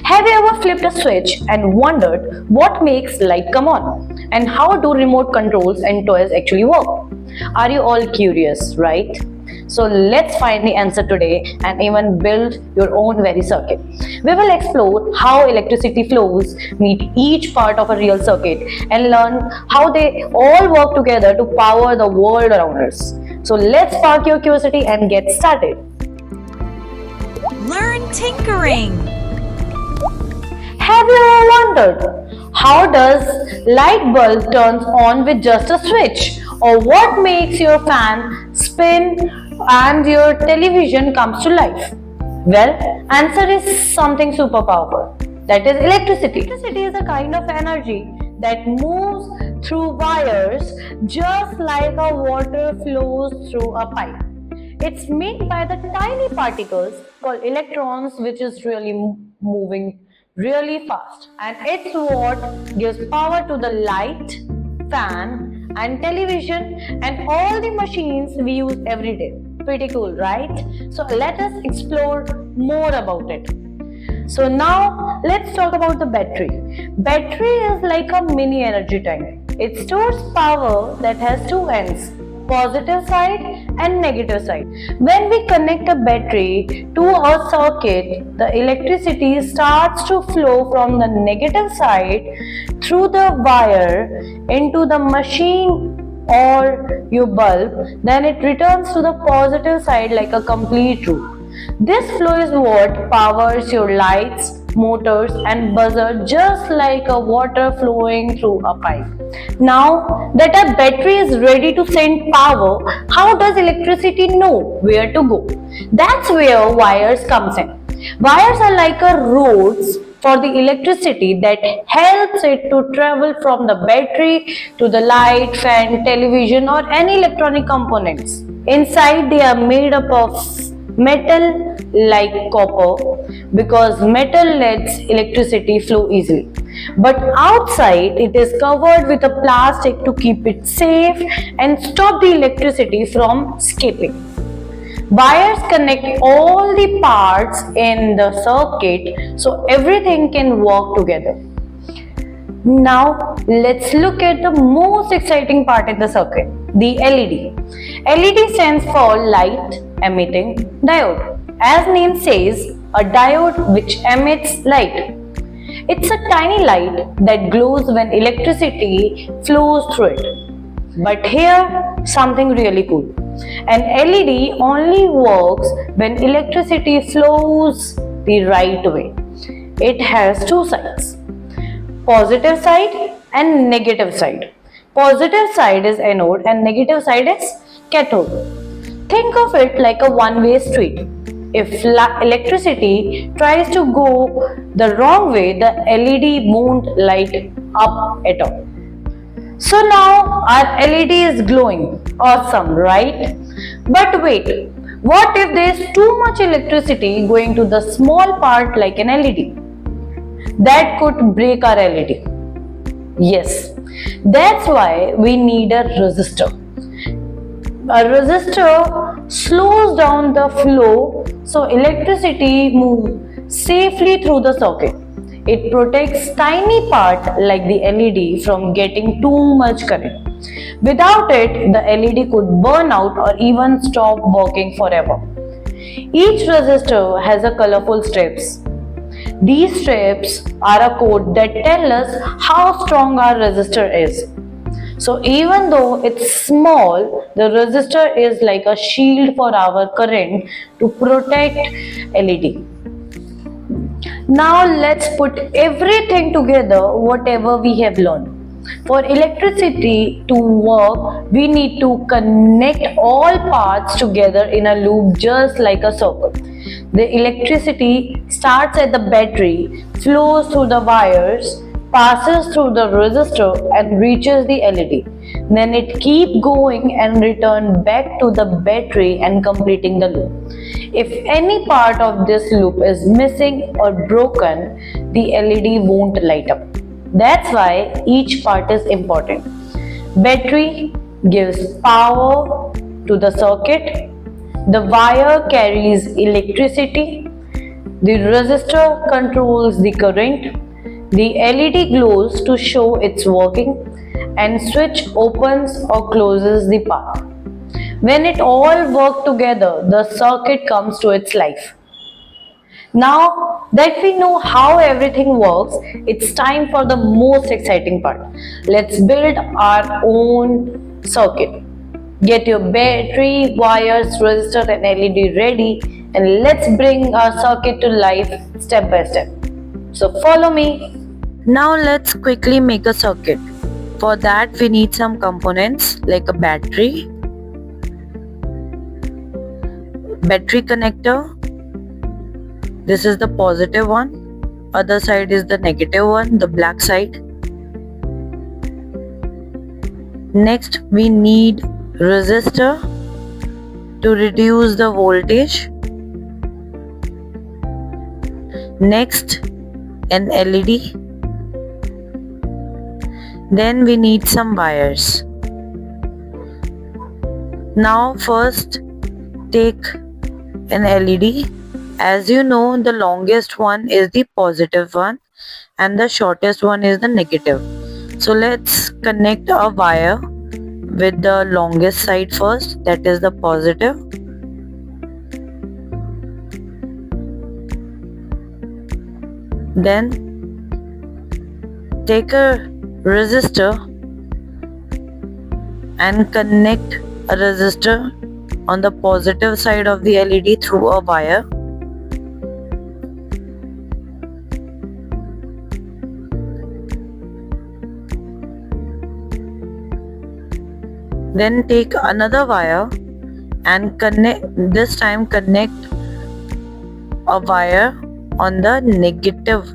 Have you ever flipped a switch and wondered what makes light come on? And how do remote controls and toys actually work? Are you all curious, right? So let's find the answer today and even build your own very circuit. We will explore how electricity flows, meet each part of a real circuit, and learn how they all work together to power the world around us. So let's spark your curiosity and get started. Learn tinkering. Have you ever wondered how does light bulb turns on with just a switch, or what makes your fan spin and your television comes to life? Well, answer is something super powerful. That is electricity. Electricity is a kind of energy that moves through wires just like a water flows through a pipe. It's made by the tiny particles called electrons, which is really moving really fast, and it's what gives power to the light, fan and television and all the machines we use every day. Pretty cool, right? So let us explore more about it. So now let's talk about the battery. Battery is like a mini energy tank. It stores power that has two ends, positive side and negative side. When we connect a battery to a circuit, the electricity starts to flow from the negative side through the wire into the machine or your bulb, then it returns to the positive side like a complete loop. This flow is what powers your lights, motors and buzzer, just like a water flowing through a pipe. Now that a battery is ready to send power, how does electricity know where to go? That's where wires comes in. Wires are like a roads for the electricity that helps it to travel from the battery to the light, fan, television or any electronic components. Inside they are made up of metal like copper, because metal lets electricity flow easily. But outside it is covered with a plastic to keep it safe and stop the electricity from escaping. Wires connect all the parts in the circuit so everything can work together. Now let's look at the most exciting part in the circuit, the LED. LED stands for light emitting diode. As name says, a diode which emits light. It's a tiny light that glows when electricity flows through it. But here something really cool. An LED only works when electricity flows the right way. It has two sides, positive side and negative side. Positive side is anode and negative side is cathode. Think of it like a one-way street. If electricity tries to go the wrong way, the LED won't light up at all. So now our LED is glowing. Awesome, right? But wait, what if there is too much electricity going to the small part like an LED? That could break our LED. Yes, that's why we need a resistor. A resistor slows down the flow so electricity moves safely through the circuit. It protects tiny part like the LED from getting too much current. Without it, the LED could burn out or even stop working forever. Each resistor has a colorful strips. These strips are a code that tell us how strong our resistor is. So even though it's small, the resistor is like a shield for our current to protect LED. Now let's put everything together, whatever we have learned. For electricity to work, we need to connect all parts together in a loop just like a circle. The electricity starts at the battery, flows through the wires, passes through the resistor and reaches the LED. Then it keeps going and return back to the battery and completing the loop. If any part of this loop is missing or broken, the LED won't light up. That's why each part is important. Battery gives power to the circuit. The wire carries electricity. The resistor controls the current, the LED glows to show it's working, and switch opens or closes the path. When it all works together, the circuit comes to its life. Now that we know how everything works, it's time for the most exciting part. Let's build our own circuit. Get your battery, wires, resistor and LED ready, and let's bring our circuit to life step by step. So follow me. Now let's quickly make a circuit. For that we need some components like a battery connector. This is the positive one, other side is the negative one, the black side. Next we need resistor to reduce the voltage. Next an LED. Then we need some wires. Now first take an LED. As you know, the longest one is the positive one and the shortest one is the negative. So let's connect a wire with the longest side first, that is the positive. Then take a resistor and connect a resistor on the positive side of the LED through a wire. Then take another wire and connect a wire on the negative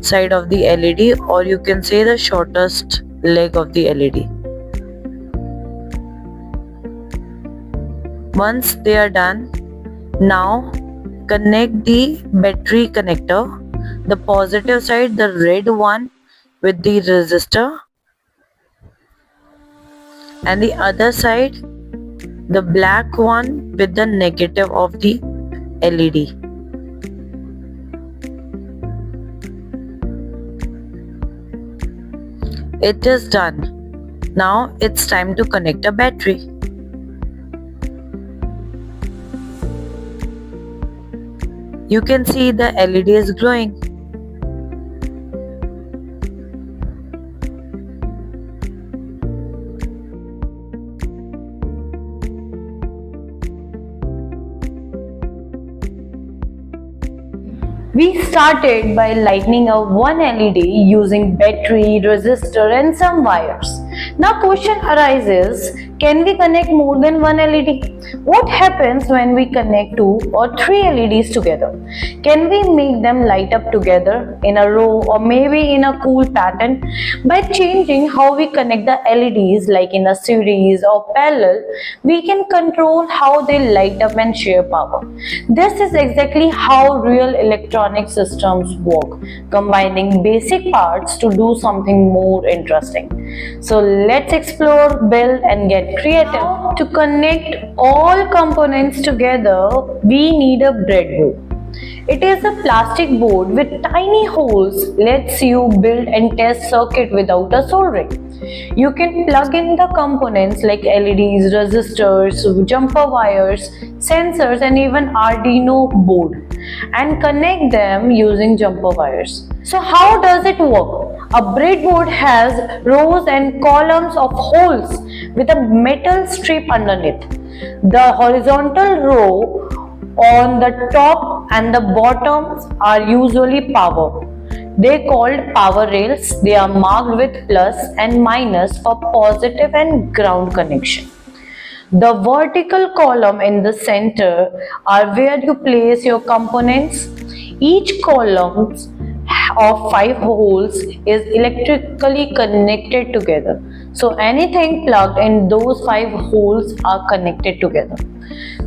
side of the LED, or you can say the shortest leg of the LED. Once they are done, now connect the battery connector, the positive side, the red one, with the resistor, and the other side, the black one, with the negative of the LED. It is done. Now it's time to connect a battery. You can see the LED is glowing. We started by lighting up one LED using battery, resistor and some wires. Now question arises, can we connect more than one LED? What happens when we connect 2 or 3 LEDs together? Can we make them light up together in a row or maybe in a cool pattern? By changing how we connect the LEDs, like in a series or parallel, we can control how they light up and share power. This is exactly how real electronic systems work, combining basic parts to do something more interesting. So let's explore, build and get creative. To connect all components together, we need a breadboard. It is a plastic board with tiny holes, lets you build and test circuit without a soldering. You can plug in the components like LEDs, resistors, jumper wires, sensors and even Arduino board and connect them using jumper wires. So how does it work? A breadboard has rows and columns of holes with a metal strip underneath. The horizontal row on the top and the bottoms are usually power. They called power rails. They are marked with plus and minus for positive and ground connection. The vertical column in the center are where you place your components. Each column of 5 holes is electrically connected together. So anything plugged in those 5 holes are connected together.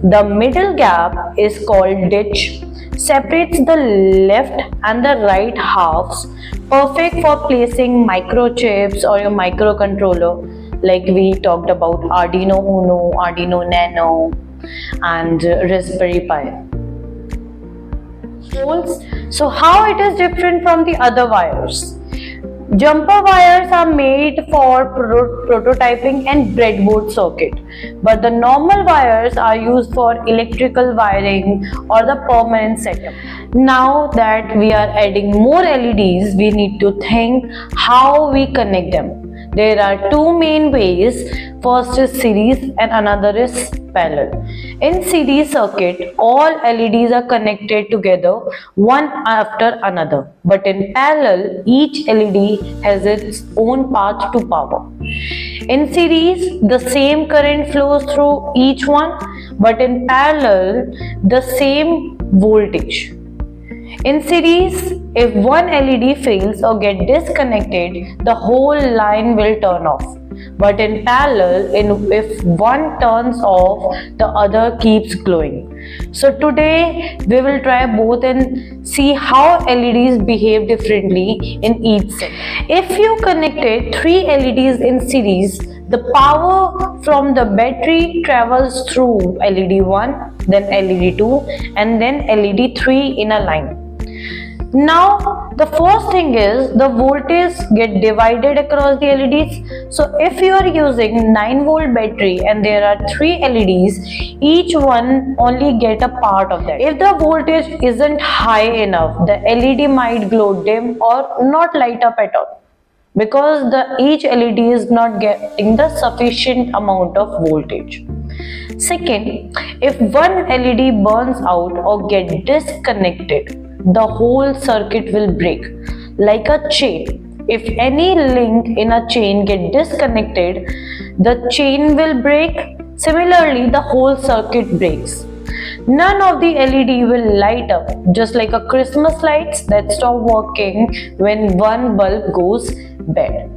The middle gap is called ditch, separates the left and the right halves, perfect for placing microchips or your microcontroller, like we talked about Arduino Uno, Arduino Nano and Raspberry Pi. Poles. So how it is different from the other wires? Jumper wires are made for prototyping and breadboard circuit, but the normal wires are used for electrical wiring or the permanent setup. Now that we are adding more LEDs, we need to think how we connect them. There are two main ways. First is series and another is parallel. In series circuit, all LEDs are connected together one after another. But in parallel, each LED has its own path to power. In series, the same current flows through each one, but in parallel, the same voltage. In series, if one LED fails or get disconnected, the whole line will turn off. But in parallel, if one turns off, the other keeps glowing. So today we will try both and see how LEDs behave differently in each set. If you connected 3 LEDs in series, the power from the battery travels through LED 1, then LED 2 and then LED 3 in a line. Now the first thing is the voltage get divided across the LEDs. So if you are using 9-volt battery and there are 3 LEDs, each one only get a part of that. If the voltage isn't high enough, the LED might glow dim or not light up at all, because each LED is not getting the sufficient amount of voltage. Second, if one LED burns out or get disconnected, the whole circuit will break like a chain. If any link in a chain get disconnected, the chain will break. Similarly, the whole circuit breaks. None of the LED will light up, just like a Christmas lights that stop working when one bulb goes bad.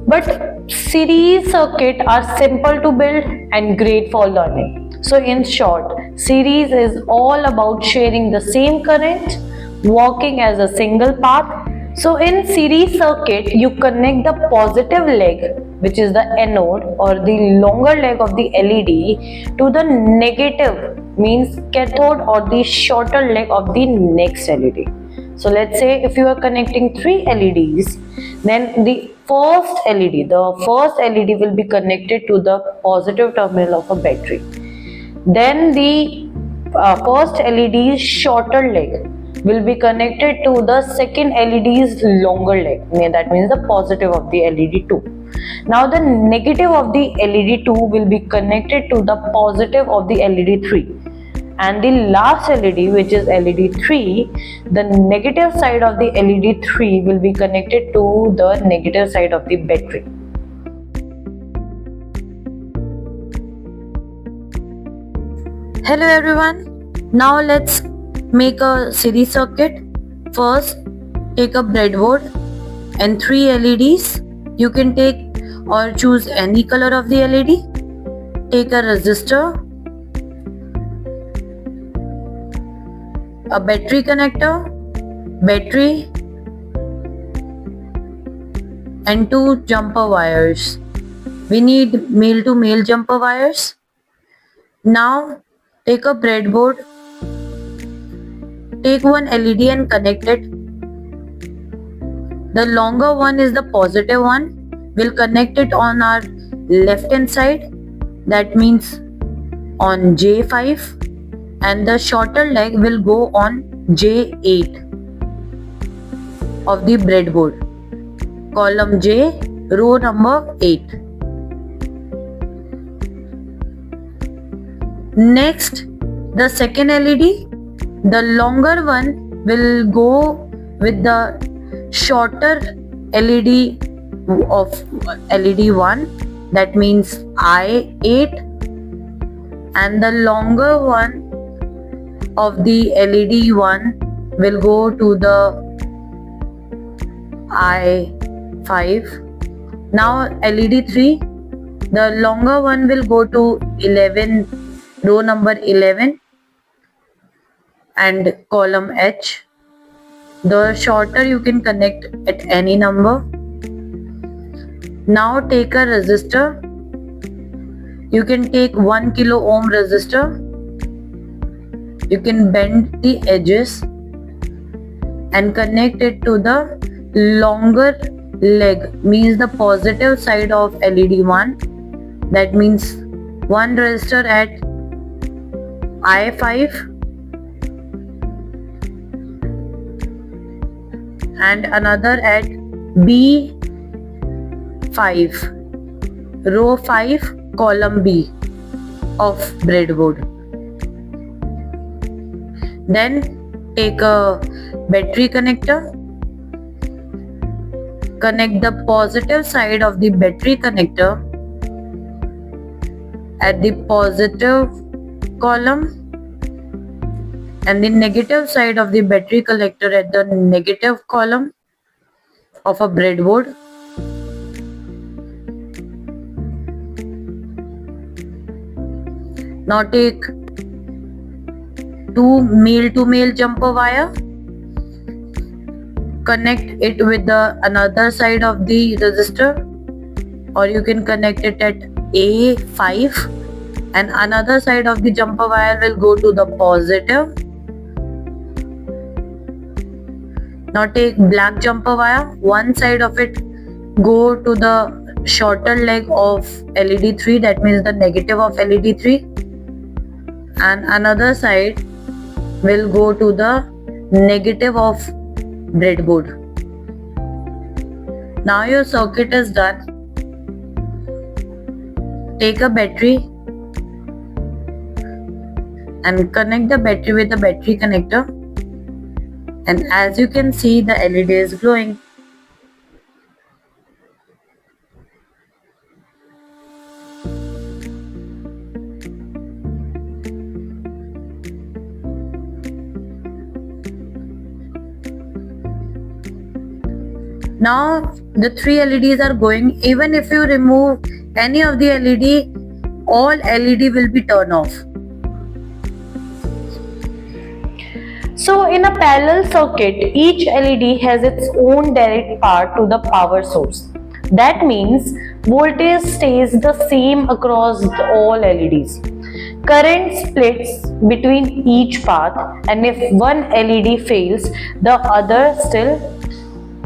But series circuit are simple to build and great for learning. So in short, series is all about sharing the same current, working as a single path. So in series circuit, you connect the positive leg, which is the anode or the longer leg of the LED, to the negative, means cathode, or the shorter leg of the next LED. So let's say if you are connecting 3 LEDs, then the first LED will be connected to the positive terminal of a battery. Then the first LED's shorter leg will be connected to the second LED's longer leg. That means the positive of the LED 2. Now the negative of the LED 2 will be connected to the positive of the LED 3. And the last LED, which is LED 3, the negative side of the LED 3 will be connected to the negative side of the battery. Hello everyone, now let's make a series circuit. First, take a breadboard and 3 LEDs. You can take or choose any color of the LED. Take a resistor, a battery connector, battery, and 2 jumper wires. We need male to male jumper wires. Now take a breadboard, take one LED and connect it. The longer one is the positive one. We'll connect it on our left hand side, that means on J5, and the shorter leg will go on J8 of the breadboard, column J, row number 8. Next, the second LED, the longer one will go with the shorter LED of LED 1, that means I8, and the longer one of the LED 1 will go to the I5. Now LED 3, the longer one will go to 11, row number 11 and column H. The shorter you can connect at any number. Now take a resistor. You can take 1 kilo ohm resistor. you can bend the edges and connect it to the longer leg, means the positive side of LED 1. That means one resistor at I5 and another at B5, row 5, column B of breadboard. Then take a battery connector, connect the positive side of the battery connector at the positive column and the negative side of the battery collector at the negative column of a breadboard. Now take two male to male jumper wire, connect it with the another side of the resistor, or you can connect it at A5 and another side of the jumper wire will go to the positive. Now take black jumper wire, one side of it go to the shorter leg of LED 3, that means the negative of LED 3, and another side will go to the negative of breadboard. Now your circuit is done. Take a battery and connect the battery with the battery connector, and as you can see, the LED is glowing. Now the three LEDs are going. Even if you remove any of the LED, all LED will be turned off. So in a parallel circuit, each LED has its own direct path to the power source. That means voltage stays the same across all LEDs. Current splits between each path, and if one LED fails, the other still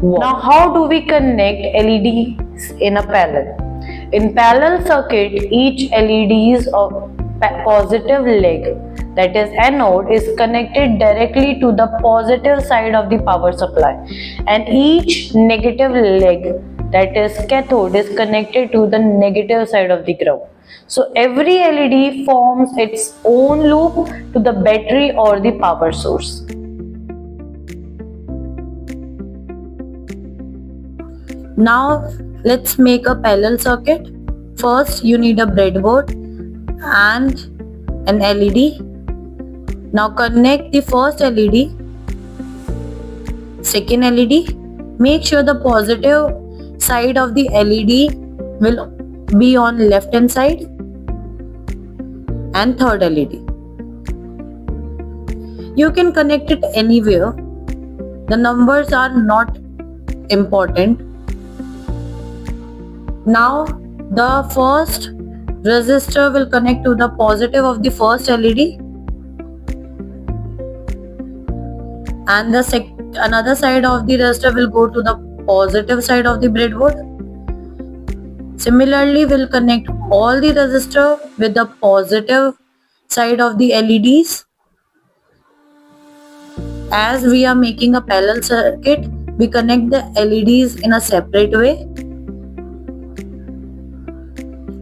works. Now how do we connect LEDs in a parallel? In parallel circuit, each LED's positive leg, that is anode, is connected directly to the positive side of the power supply, and each negative leg, that is cathode, is connected to the negative side of the ground. So every LED forms its own loop to the battery or the power source. Now let's make a parallel circuit. First you need a breadboard and an LED. Now connect the first LED, second LED. Make sure the positive side of the LED will be on left hand side, and third LED. You can connect it anywhere. The numbers are not important. Now the first resistor will connect to the positive of the first LED, and the another side of the resistor will go to the positive side of the breadboard. Similarly, we'll connect all the resistor with the positive side of the LEDs. As we are making a parallel circuit, we connect the LEDs in a separate way.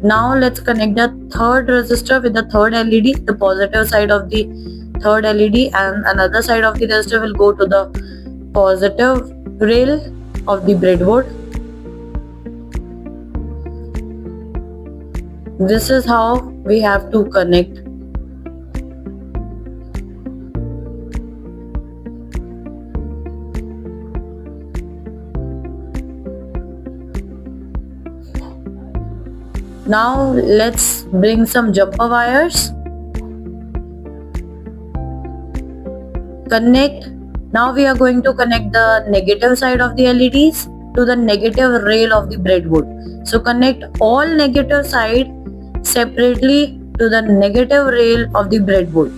Now let's connect the third resistor with the third LED, the positive side of the third LED, and another side of the resistor will go to the positive rail of the breadboard. This is how we have to connect. Now let's bring some jumper wires. Connect. Now we are going to connect the negative side of the LEDs to the negative rail of the breadboard. So connect all negative side separately to the negative rail of the breadboard.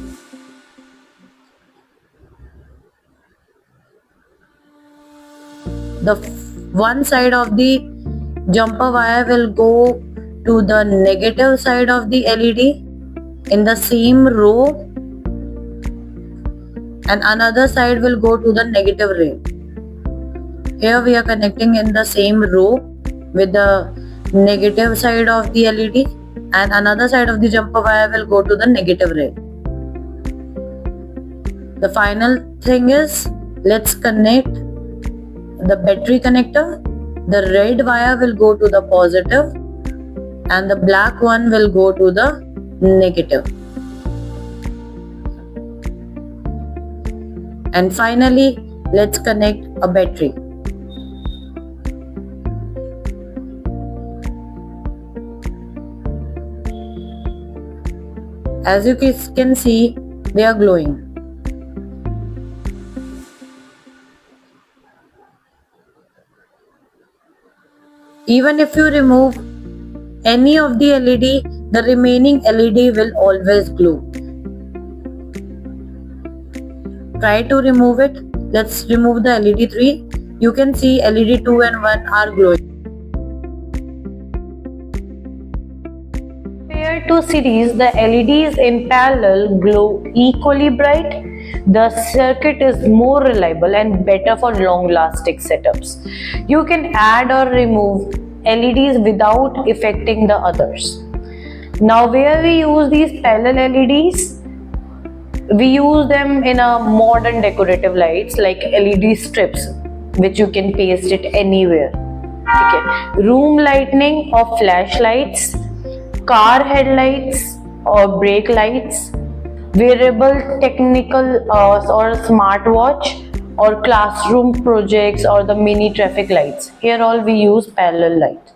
the one side of the jumper wire will go to the negative side of the LED in the same row, and another side will go to the negative ray. Here we are connecting in the same row with the negative side of the LED, and another side of the jumper wire will go to the negative ray. The final thing is, let's connect the battery connector. The red wire will go to the positive and the black one will go to the negative. And finally, let's connect a battery. As you can see, they are glowing. Even if you remove any of the LED, the remaining LED will always glow. Try to remove it. Let's remove the LED 3. You can see LED 2 and 1 are glowing. Compared to series, the LEDs in parallel glow equally bright. The circuit is more reliable and better for long-lasting setups. You can add or remove LEDs without affecting the others. Now, where we use these parallel LEDs, we use them in a modern decorative lights like LED strips, which you can paste it anywhere. Okay. Room lighting or flashlights, car headlights or brake lights, wearable technical or smartwatch, or classroom projects, or the mini traffic lights. Here all we use parallel light.